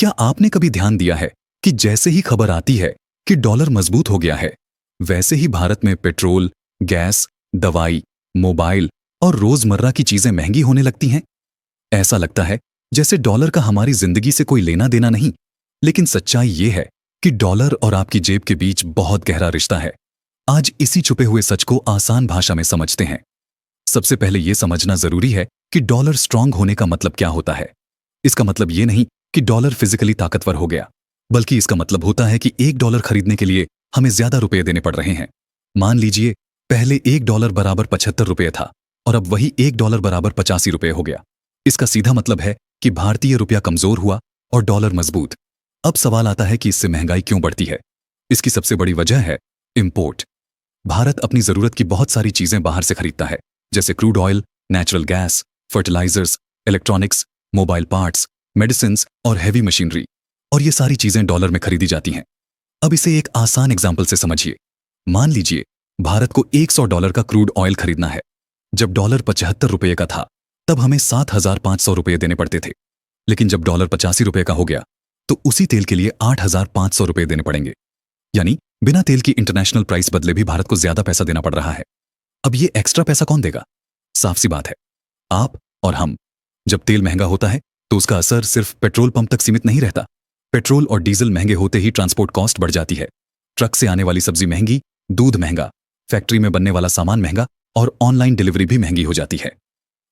क्या आपने कभी ध्यान दिया है कि जैसे ही खबर आती है कि डॉलर मजबूत हो गया है, वैसे ही भारत में पेट्रोल, गैस, दवाई, मोबाइल और रोजमर्रा की चीजें महंगी होने लगती हैं? ऐसा लगता है जैसे डॉलर का हमारी जिंदगी से कोई लेना देना नहीं, लेकिन सच्चाई ये है कि डॉलर और आपकी जेब के बीच बहुत गहरा रिश्ता है। आज इसी छुपे हुए सच को आसान भाषा में समझते हैं। सबसे पहले यह समझना जरूरी है कि डॉलर स्ट्रांग होने का मतलब क्या होता है। इसका मतलब ये नहीं कि डॉलर फिजिकली ताकतवर हो गया, बल्कि इसका मतलब होता है कि $1 खरीदने के लिए हमें ज्यादा रुपए देने पड़ रहे हैं। मान लीजिए पहले $1 बराबर 75 रुपये था और अब वही $1 बराबर 85 रुपये हो गया। इसका सीधा मतलब है कि भारतीय रुपया कमजोर हुआ और डॉलर मजबूत। अब सवाल आता है कि इससे महंगाई क्यों बढ़ती है। इसकी सबसे बड़ी वजह है इंपोर्ट। भारत अपनी जरूरत की बहुत सारी चीजें बाहर से खरीदता है, जैसे crude oil, natural gas, fertilizers, electronics, mobile parts, medicine और हैवी मशीनरी, और ये सारी चीजें डॉलर में खरीदी जाती हैं। अब इसे एक आसान एग्जाम्पल से समझिए। मान लीजिए भारत को $100 का क्रूड ऑयल खरीदना है। जब डॉलर 75 रुपये का था तब हमें 7,500 रुपये देने पड़ते थे, लेकिन जब डॉलर 85 रुपये का हो गया तो उसी तेल के लिए 8,500 रुपये देने पड़ेंगे। यानी बिना तेल की इंटरनेशनल प्राइस बदले भी भारत को ज्यादा पैसा देना पड़ रहा है। अब ये एक्स्ट्रा पैसा कौन देगा? साफ सी बात है, आप और हम। जब तेल महंगा होता है तो उसका असर सिर्फ पेट्रोल पंप तक सीमित नहीं रहता। पेट्रोल और डीजल महंगे होते ही ट्रांसपोर्ट कॉस्ट बढ़ जाती है। ट्रक से आने वाली सब्जी महंगी, दूध महंगा, फैक्ट्री में बनने वाला सामान महंगा और ऑनलाइन डिलीवरी भी महंगी हो जाती है।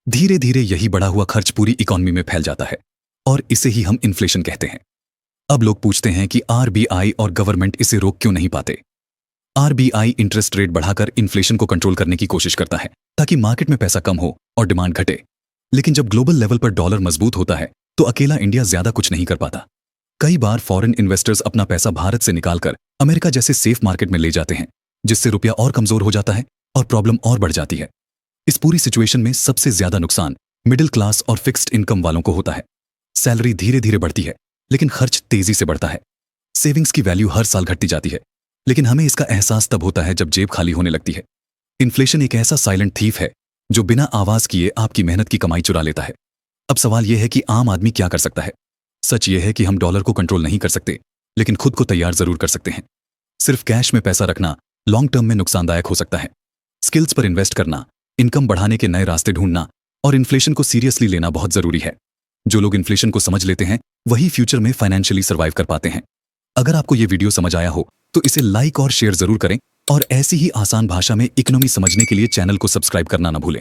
धीरे धीरे यही बढ़ा हुआ खर्च पूरी इकोनॉमी में फैल जाता है और इसे ही हम इन्फ्लेशन कहते हैं। अब लोग पूछते हैं कि आरबीआई और गवर्नमेंट इसे रोक क्यों नहीं पाते। आरबीआई इंटरेस्ट रेट बढ़ाकर इन्फ्लेशन को कंट्रोल करने की कोशिश करता है ताकि मार्केट में पैसा कम हो और डिमांड घटे। लेकिन जब ग्लोबल लेवल पर डॉलर मजबूत होता है तो अकेला इंडिया ज्यादा कुछ नहीं कर पाता। कई बार फॉरेन इन्वेस्टर्स अपना पैसा भारत से निकालकर अमेरिका जैसे सेफ मार्केट में ले जाते हैं, जिससे रुपया और कमजोर हो जाता है और प्रॉब्लम और बढ़ जाती है। इस पूरी सिचुएशन में सबसे ज्यादा नुकसान मिडिल क्लास और फिक्स्ड इनकम वालों को होता है। सैलरी धीरे धीरे बढ़ती है लेकिन खर्च तेजी से बढ़ता है। सेविंग्स की वैल्यू हर साल घटती जाती है, लेकिन हमें इसका एहसास तब होता है जब जेब खाली होने लगती है। इन्फ्लेशन एक ऐसा साइलेंट थीफ है जो बिना आवाज किए आपकी मेहनत की कमाई चुरा लेता है। अब सवाल यह है कि आम आदमी क्या कर सकता है। सच यह है कि हम डॉलर को कंट्रोल नहीं कर सकते, लेकिन खुद को तैयार जरूर कर सकते हैं। सिर्फ कैश में पैसा रखना लॉन्ग टर्म में नुकसानदायक हो सकता है। स्किल्स पर इन्वेस्ट करना, इनकम बढ़ाने के नए रास्ते ढूंढना और इन्फ्लेशन को सीरियसली लेना बहुत जरूरी है। जो लोग इन्फ्लेशन को समझ लेते हैं वही फ्यूचर में फाइनेंशियली सर्वाइव कर पाते हैं। अगर आपको ये वीडियो समझ आया हो तो इसे लाइक और शेयर जरूर करें और ऐसी ही आसान भाषा में इकोनॉमी समझने के लिए चैनल को सब्सक्राइब करना ना भूलें।